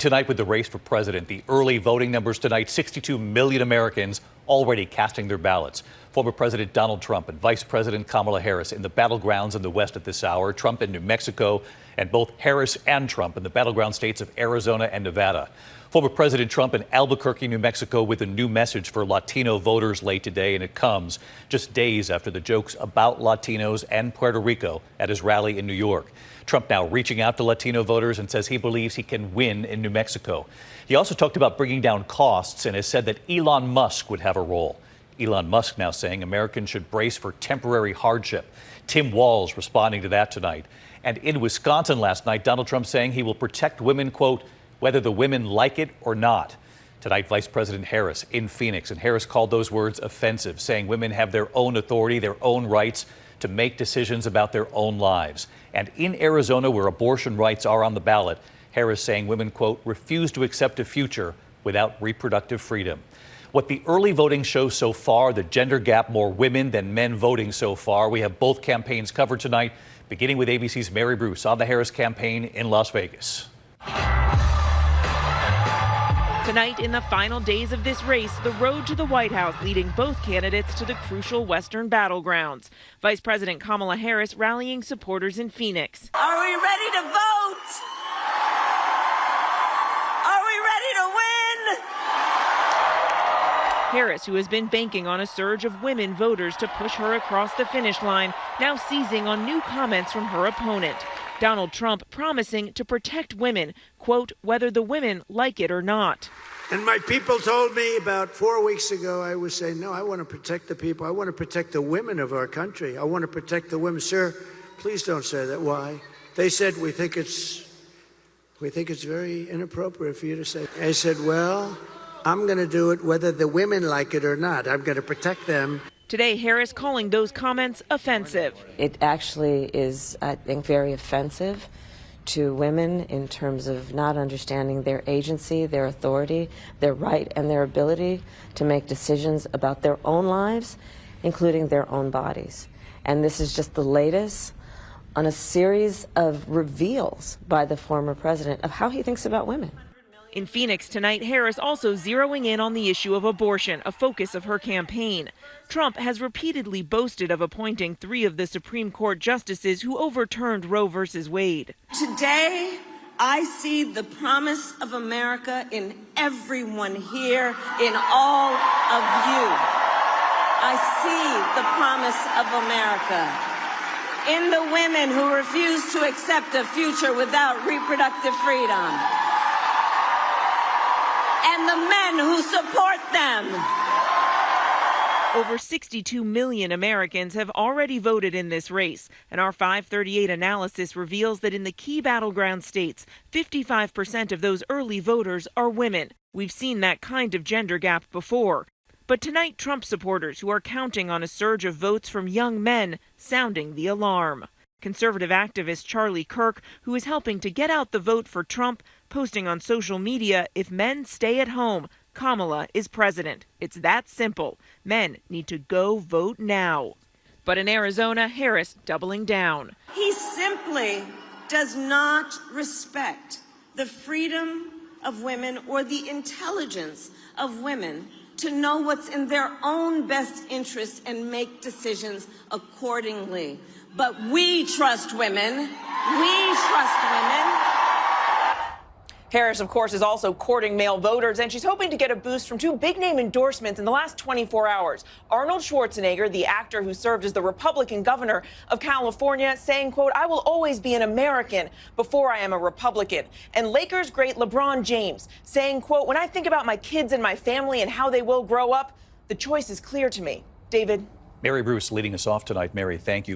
Tonight with the race for president, the early voting numbers tonight, 62 million Americans already casting their ballots. Former President Donald Trump and Vice President Kamala Harris in the battlegrounds in the West at this hour. Trump in New Mexico and both Harris and Trump in the battleground states of Arizona and Nevada. Former President Trump in Albuquerque, New Mexico with a new message for Latino voters late today, and it comes just days after the jokes about Latinos and Puerto Rico at his rally in New York. Trump now reaching out to Latino voters and says he believes he can win in New Mexico. He also talked about bringing down costs and has said that Elon Musk would have a role. Elon Musk now saying Americans should brace for temporary hardship. Tim Walz responding to that tonight. And in Wisconsin last night, Donald Trump saying he will protect women, quote, whether the women like it or not. Tonight, Vice President Harris in Phoenix, and Harris called those words offensive, saying women have their own authority, their own rights to make decisions about their own lives. And in Arizona, where abortion rights are on the ballot, Harris saying women, quote, refuse to accept a future without reproductive freedom. What the early voting shows so far, the gender gap, more women than men voting so far. We have both campaigns covered tonight, beginning with ABC's Mary Bruce on the Harris campaign in Las Vegas. Tonight, in the final days of this race, the road to the White House leading both candidates to the crucial Western battlegrounds. Vice President Kamala Harris rallying supporters in Phoenix. Are we ready to vote? Are we ready to win? Harris, who has been banking on a surge of women voters to push her across the finish line, now seizing on new comments from her opponent. Donald Trump promising to protect women, quote, whether the women like it or not. And my people told me about 4 weeks ago, I was saying, no, I want to protect the people. I want to protect the women of our country. I want to protect the women. Sir, please don't say that. Why? They said, we think it's very inappropriate for you to say. I said, well, I'm going to do it whether the women like it or not. I'm going to protect them. Today, Harris calling those comments offensive. It actually is, I think, very offensive to women in terms of not understanding their agency, their authority, their right, and their ability to make decisions about their own lives, including their own bodies. And this is just the latest on a series of reveals by the former president of how he thinks about women. In Phoenix tonight, Harris also zeroing in on the issue of abortion, a focus of her campaign. Trump has repeatedly boasted of appointing 3 of the Supreme Court justices who overturned Roe v. Wade. Today, I see the promise of America in everyone here, in all of you. I see the promise of America in the women who refuse to accept a future without reproductive freedom, and the men who support them. Over 62 million Americans have already voted in this race, and our 538 analysis reveals that in the key battleground states, 55% of those early voters are women. We've seen that kind of gender gap before. But tonight, Trump supporters who are counting on a surge of votes from young men sounding the alarm. Conservative activist Charlie Kirk, who is helping to get out the vote for Trump, posting on social media, if men stay at home, Kamala is president. It's that simple. Men need to go vote now. But in Arizona, Harris doubling down. He simply does not respect the freedom of women or the intelligence of women to know what's in their own best interest and make decisions accordingly. But we trust women. We trust women. Harris, of course, is also courting male voters, and she's hoping to get a boost from 2 big-name endorsements in the last 24 hours. Arnold Schwarzenegger, the actor who served as the Republican governor of California, saying, quote, I will always be an American before I am a Republican. And Lakers great LeBron James saying, quote, when I think about my kids and my family and how they will grow up, the choice is clear to me. David. Mary Bruce leading us off tonight. Mary, thank you.